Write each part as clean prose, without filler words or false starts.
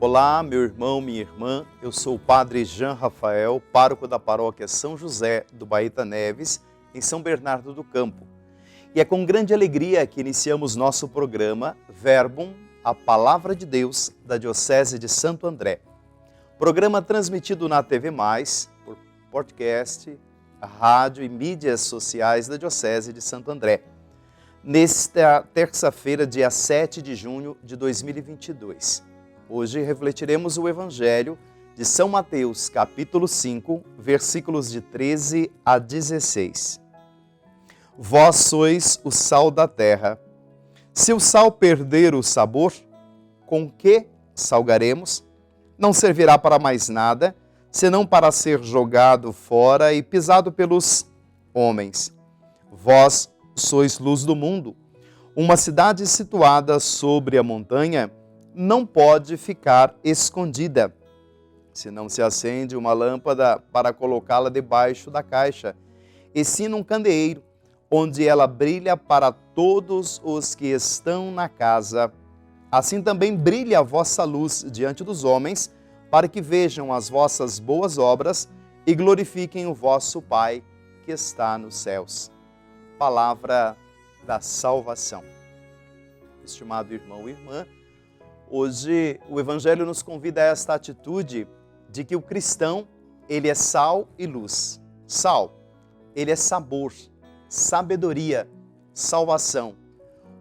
Olá, meu irmão, minha irmã, eu sou o Padre Jean Rafael, pároco da paróquia São José do Baeta Neves, em São Bernardo do Campo. E é com grande alegria que iniciamos nosso programa Verbum, a Palavra de Deus da Diocese de Santo André. Programa transmitido na TV+, por podcast, rádio e mídias sociais da Diocese de Santo André. Nesta terça-feira, dia 7 de junho de 2022. Hoje refletiremos o Evangelho de São Mateus, capítulo 5, versículos de 13 a 16. Vós sois o sal da terra. Se o sal perder o sabor, com que salgaremos? Não servirá para mais nada, senão para ser jogado fora e pisado pelos homens. Vós sois luz do mundo. Uma cidade situada sobre a montanha não pode ficar escondida. Se não se acende uma lâmpada para colocá-la debaixo da caixa, e sim num candeeiro, onde ela brilha para todos os que estão na casa. Assim também brilha a vossa luz diante dos homens, para que vejam as vossas boas obras e glorifiquem o vosso Pai que está nos céus. Palavra da salvação. Estimado irmão e irmã, hoje o Evangelho nos convida a esta atitude de que o cristão, ele é sal e luz. Sal, ele é sabor, sabedoria, salvação.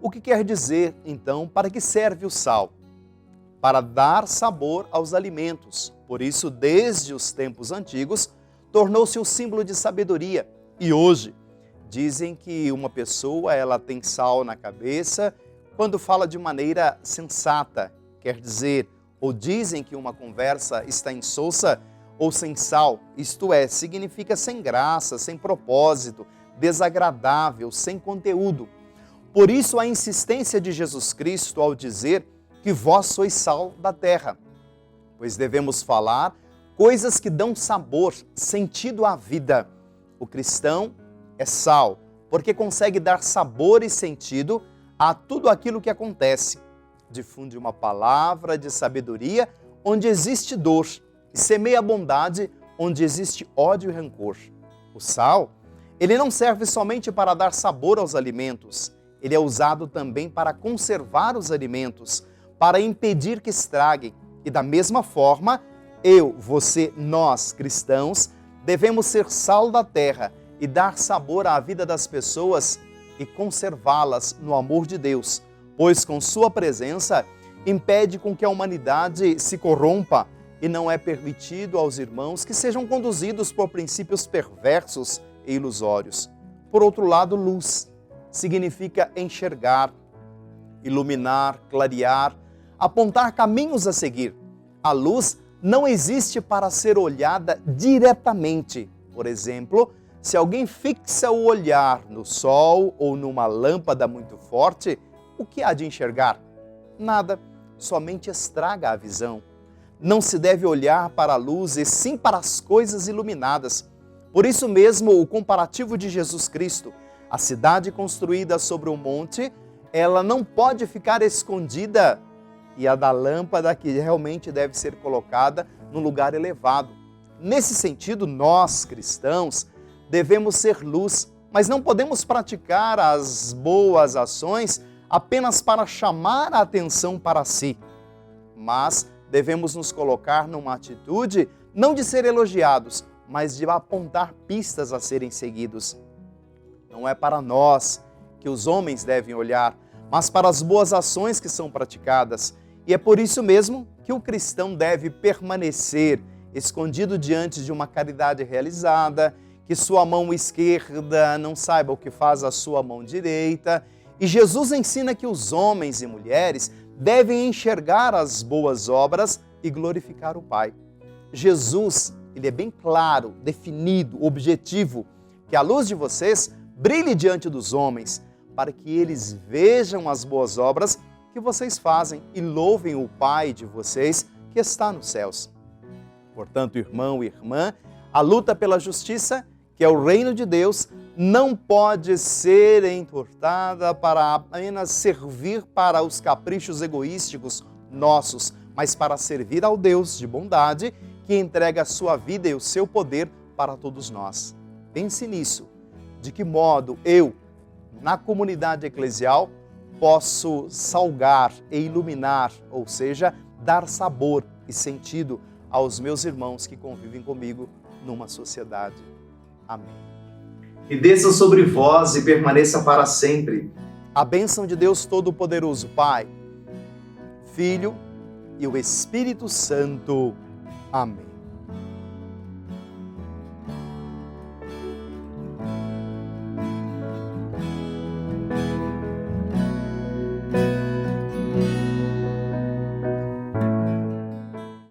O que quer dizer, então, para que serve o sal? Para dar sabor aos alimentos. Por isso, desde os tempos antigos, tornou-se um símbolo de sabedoria. E hoje, dizem que uma pessoa ela tem sal na cabeça quando fala de maneira sensata. Quer dizer, ou dizem que uma conversa está insossa ou sem sal, isto é, significa sem graça, sem propósito, desagradável, sem conteúdo. Por isso a insistência de Jesus Cristo ao dizer que vós sois sal da terra, pois devemos falar coisas que dão sabor, sentido à vida. O cristão é sal, porque consegue dar sabor e sentido a tudo aquilo que acontece. Difunde uma palavra de sabedoria onde existe dor e semeia a bondade onde existe ódio e rancor. O sal, ele não serve somente para dar sabor aos alimentos, ele é usado também para conservar os alimentos, para impedir que estraguem. E da mesma forma, eu, você, nós, cristãos, devemos ser sal da terra e dar sabor à vida das pessoas e conservá-las no amor de Deus, pois com sua presença impede com que a humanidade se corrompa e não é permitido aos irmãos que sejam conduzidos por princípios perversos e ilusórios. Por outro lado, luz significa enxergar, iluminar, clarear, apontar caminhos a seguir. A luz não existe para ser olhada diretamente. Por exemplo, se alguém fixa o olhar no sol ou numa lâmpada muito forte, o que há de enxergar? Nada, somente estraga a visão. Não se deve olhar para a luz e sim para as coisas iluminadas. Por isso mesmo, o comparativo de Jesus Cristo, a cidade construída sobre um monte, ela não pode ficar escondida, e a da lâmpada que realmente deve ser colocada num lugar elevado. Nesse sentido, nós, cristãos, devemos ser luz, mas não podemos praticar as boas ações apenas para chamar a atenção para si. Mas devemos nos colocar numa atitude não de ser elogiados, mas de apontar pistas a serem seguidos. Não é para nós que os homens devem olhar, mas para as boas ações que são praticadas. E é por isso mesmo que o cristão deve permanecer escondido diante de uma caridade realizada, que sua mão esquerda não saiba o que faz a sua mão direita. E Jesus ensina que os homens e mulheres devem enxergar as boas obras e glorificar o Pai. Jesus, ele é bem claro, definido, objetivo, que a luz de vocês brilhe diante dos homens, para que eles vejam as boas obras que vocês fazem e louvem o Pai de vocês que está nos céus. Portanto, irmão e irmã, a luta pela justiça, que é o reino de Deus, não pode ser encurtada para apenas servir para os caprichos egoísticos nossos, mas para servir ao Deus de bondade que entrega a sua vida e o seu poder para todos nós. Pense nisso. De que modo eu, na comunidade eclesial, posso salgar e iluminar, ou seja, dar sabor e sentido aos meus irmãos que convivem comigo numa sociedade. Amém. E desça sobre vós e permaneça para sempre A bênção de Deus Todo-Poderoso, Pai, Filho e o Espírito Santo. Amém.